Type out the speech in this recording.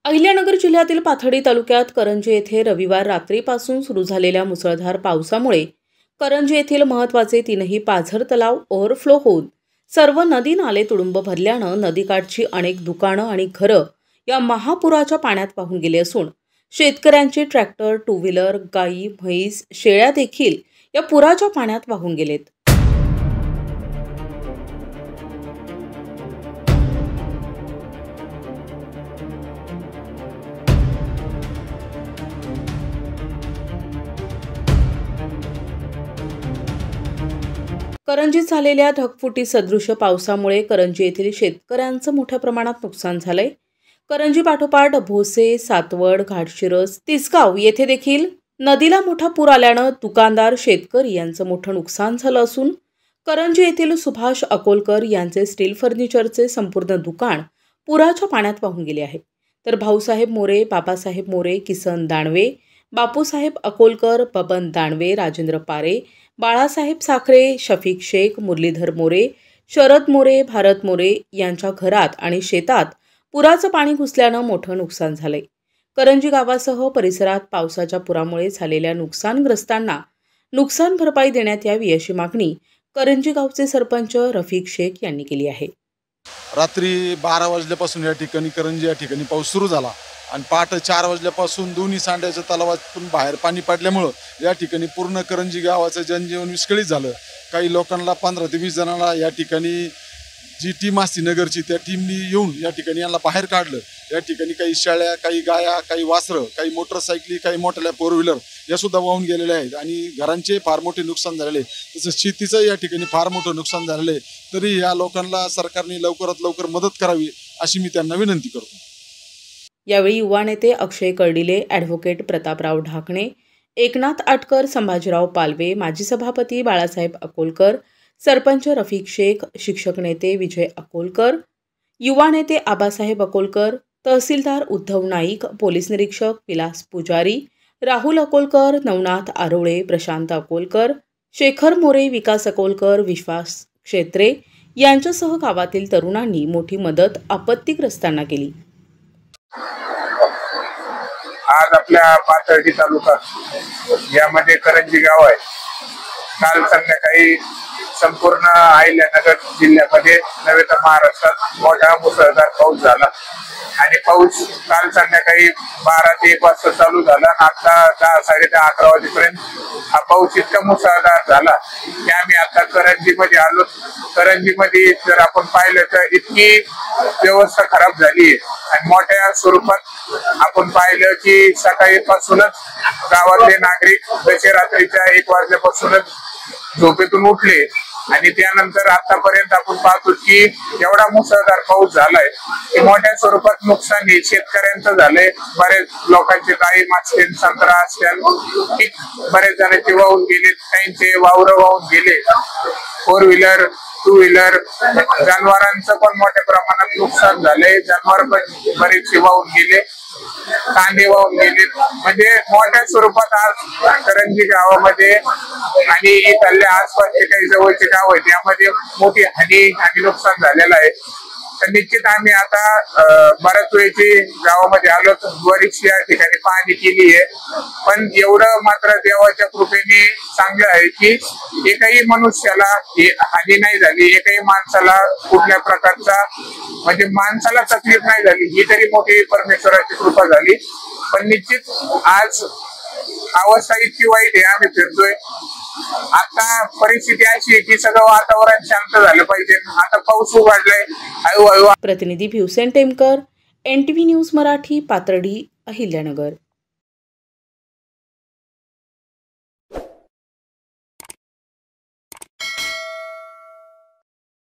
अहिल्यानगर जिल्ह्यातील पाथर्डी तालुक्यात करंजी येथे रविवार रात्रीपासून सुरू झालेल्या मुसळधार पावसामुळे करंजी येथील महत्त्वाचे तीनही पाझर तलाव ओव्हरफ्लो होऊन सर्व नदी नाले तुडुंब भरल्यानं नदीकाठची अनेक दुकानं आणि घरं या महापुराच्या पाण्यात वाहून गेली असून शेतकऱ्यांचे ट्रॅक्टर, टू व्हीलर, गाई, म्हैस, शेळ्या देखील या पुराच्या पाण्यात वाहून गेलेत। करंजीत झालेल्या ढगफुटी सदृश पावसामुळे करंजी येथील शेतकऱ्यांचं मोठ्या प्रमाणात नुकसान झालंय। करंजी पाठोपाठ भोसे, सातवड, घाटशिरस, तिसगाव येथे देखील नदीला मोठा पूर आल्यानं दुकानदार, शेतकरी यांचं मोठं नुकसान झालं असून करंजी येथील सुभाष अकोलकर यांचे स्टील फर्निचरचे संपूर्ण दुकान पुराच्या पाण्यात वाहून गेले आहे। तर भाऊसाहेब मोरे, बाबासाहेब मोरे, किसन दानवे, बापूसाहेब अकोलकर, बबन दानवे, राजेंद्र पारे, बाळासाहेब साखरे, शफिक शेख, मुरलीधर मोरे, शरद मोरे, भारत मोरे यांच्या घरात आणि शेतात पुराचं पाणी घुसल्यानं मोठं नुकसान झालंय। करंजी गावासह परिसरात पावसाच्या पुरामुळे झालेल्या नुकसानग्रस्तांना नुकसान भरपाई देण्यात यावी अशी मागणी करंजी गावचे सरपंच रफिक शेख यांनी केली आहे। रात्री 12 वाजल्यापासून या ठिकाणी करंजी या ठिकाणी पाऊस सुरू झाला आणि पहाटे 4 वाजल्यापासून दोन्ही सांड्याच्या तलावातून बाहेर पाणी पडल्यामुळे या ठिकाणी पूर्ण करंजी गावाचं जनजीवन विस्कळीत झालं। काही लोकांना 15 ते 20 जणांना या ठिकाणी जी टीम असती नगरची त्या टीमनी येऊन या ठिकाणी यांना बाहेर काढलं। या ठिकाणी काही शेळ्या, काही गाया, काही वासरं, काही मोटरसायकली, काही मोठ्या 4 व्हीलर या सुद्धा वाहून गेलेल्या आहेत आणि घरांचे फार मोठे नुकसान झालेले, तसंच शेतीचं या ठिकाणी फार मोठं नुकसान झालेलं आहे। तरी या लोकांना सरकारने लवकरात लवकर मदत करावी अशी मी त्यांना विनंती करतो। यावेळी युवा नेते अक्षय कर्डिले, ॲडव्होकेट प्रतापराव ढाकणे, एकनाथ आटकर, संभाजीराव पालवे, माजी सभापती बाळासाहेब अकोलकर, सरपंच रफिक शेख, शिक्षक नेते विजय अकोलकर, युवा नेते आबासाहेब अकोलकर, तहसीलदार उद्धव नाईक, पोलीस निरीक्षक विलास पुजारी, राहुल अकोलकर, नवनाथ आरोळे, प्रशांत अकोलकर, शेखर मोरे, विकास अकोलकर, विश्वास क्षेत्रे यांच्यासह गावातील तरुणांनी मोठी मदत आपत्तीग्रस्तांना केली। आज आपल्या पाथर्डी तालुका यामध्ये करंजी गाव आहे। काल संध्याकाळी संपूर्ण अहिल्यानगर जिल्ह्यामध्ये नव्हे तर महाराष्ट्रात मोठा मुसळधार पाऊस झाला आणि पाऊस काल संध्याकाळी 12 ते 1 वाजता चालू झाला। आता 10, 10:30, 11 वाजेपर्यंत हा पाऊस इतका मुसळधार झाला की आम्ही आता करंजीमध्ये आलो। करंजीमध्ये जर आपण पाहिलं तर इतकी व्यवस्था खराब झाली आहे आणि मोठ्या स्वरूपात आपण पाहिलं की सकाळीपासूनच गावातले नागरिक जसे रात्रीच्या 1 वाजल्यापासूनच झोपेतून उठले आणि त्यानंतर आतापर्यंत आपण पाहतो की एवढा मुसळधार पाऊस झालाय की मोठ्या स्वरूपात नुकसान हे शेतकऱ्यांचं झालंय। बरेच लोकांचे गाई, मासे, संत्रा असतील पीक बरेच जणांचे वाहून गेले, काहींचे वावर वाहून गेले। 4 व्हीलर, 2 व्हीलर, जनावरांचं पण मोठ्या प्रमाणात नुकसान झालंय। जनावर पण बरेचसे वाहून गेले, कांदे वाहून गेले। म्हणजे मोठ्या स्वरूपात आज करंजी गावामध्ये आणि इथल्या आसपासचे काही जवळचे गाव आहेत त्यामध्ये मोठी हानी आणि नुकसान झालेलं आहे। तर निश्चित आम्ही आता बऱ्याच वेळची गावामध्ये आलो, बरीचशी या ठिकाणी पाहणी केली आहे, पण एवढं मात्र देवाच्या कृपेने चांगलं आहे की एकही मनुष्याला हानी नाही झाली, एकही माणसाला कुठल्या प्रकारचा म्हणजे माणसाला तकलीफ नाही झाली। ही तरी मोठी परमेश्वराची कृपा झाली। पण निश्चित आज अवस्था इतकी वाईट आहे, आम्ही फिरतोय आता परिस्थिती अशी आहे की सगळं वातावरण शांत झालं पाहिजे। आता पाऊस उघडलाय हळूहळू। प्रतिनिधी भिवसेन टेमकर, NTV न्यूज मराठी, पाथर्डी, अहिल्यानगर।